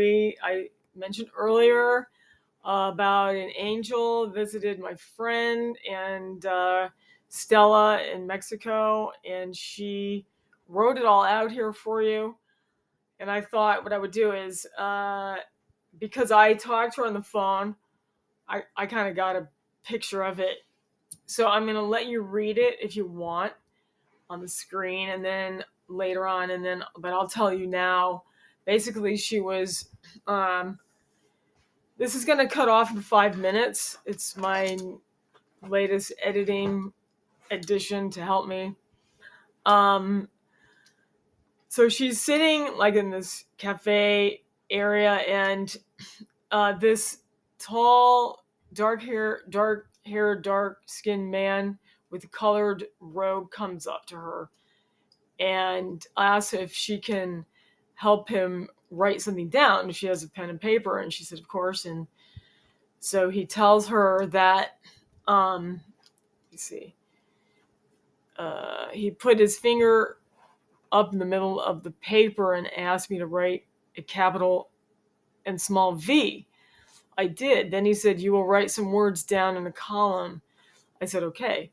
story I mentioned earlier about an angel visited my friend and Stella in Mexico, and she wrote it all out here for you. And I thought what I would do is, because I talked to her on the phone, I kind of got a picture of it. So I'm going to let you read it if you want on the screen, and then later on, but I'll tell you now. Basically, she was, this is going to cut off in 5 minutes. It's my latest editing addition to help me. So she's sitting like in this cafe area, and this tall, dark-skinned man with a colored robe comes up to her and asks if she can help him write something down, if she has a pen and paper. And she said, of course. And so he tells her that, he put his finger up in the middle of the paper and asked me to write a capital and small V. I did. Then he said, you will write some words down in a column. I said, okay.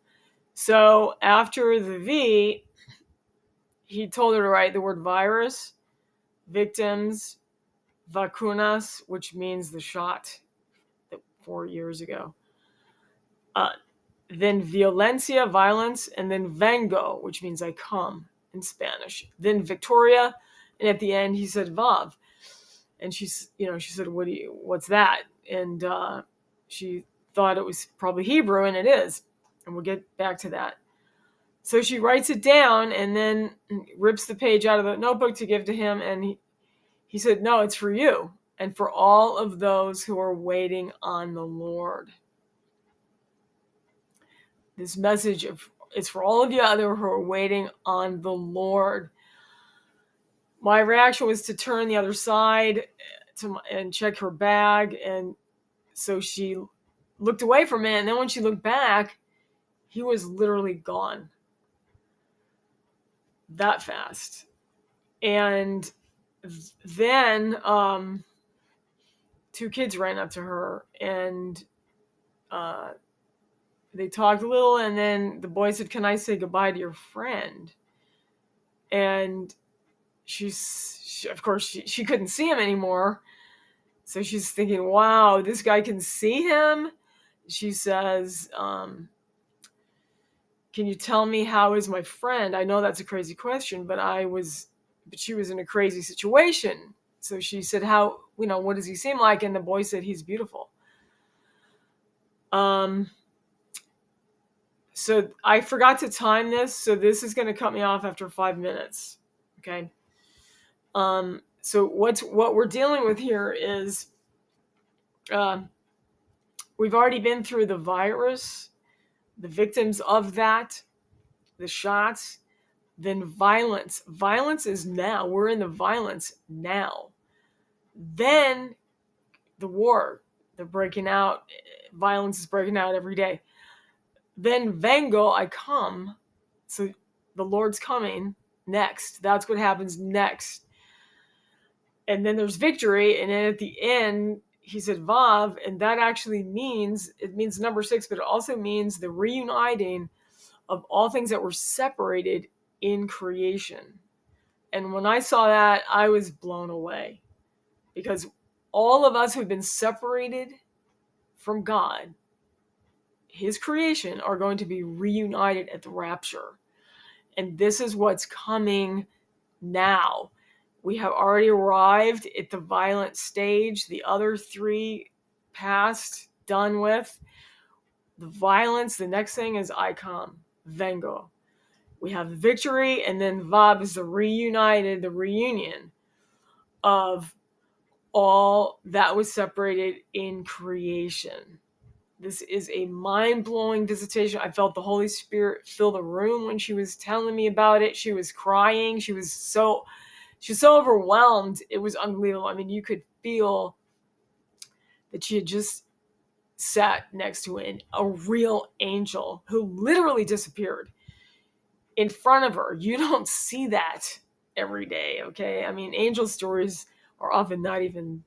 So after the V, he told her to write the word virus, victims, vacunas, which means the shot 4 years ago. Then violencia, violence, and then vengo, which means I come in Spanish. Then Victoria, and at the end he said Vav. And she said, what's that? And she thought it was probably Hebrew, and it is. And we'll get back to that. So she writes it down and then rips the page out of the notebook to give to him. And he said, no, it's for you and for all of those who are waiting on the Lord. This message is for all of you other who are waiting on the Lord. My reaction was to turn the other side and check her bag. And so she looked away from it. And then when she looked back, he was literally gone. That fast. And then 2 kids ran up to her and they talked a little, and then the boy said, can I say goodbye to your friend? And she of course, she couldn't see him anymore. So she's thinking, wow, this guy can see him. She says, can you tell me how is my friend? I know that's a crazy question, but she was in a crazy situation. So she said, what does he seem like? And the boy said, he's beautiful. So I forgot to time this. So this is going to cut me off after 5 minutes. Okay. So what we're dealing with here is, we've already been through the virus, the victims of that, the shots, then violence. Violence is now. We're in the violence now. Then the war, they're breaking out. Violence is breaking out every day. Then vengo, I come. So the Lord's coming next. That's what happens next. And then there's victory. And then at the end, he said Vav, and that actually means number 6, but it also means the reuniting of all things that were separated in creation. And when I saw that, I was blown away, because all of us who've been separated from God, his creation, are going to be reunited at the rapture. And this is what's coming now. We have already arrived at the violent stage. The other 3 passed, done with. The violence, the next thing is I come, vengo. We have victory, and then Vav is the reunion of all that was separated in creation. This is a mind-blowing dissertation. I felt the Holy Spirit fill the room when she was telling me about it. She was crying. She was so overwhelmed. It was unbelievable. I mean, you could feel that she had just sat next to a real angel who literally disappeared in front of her. You don't see that every day, okay? I mean, angel stories are often not even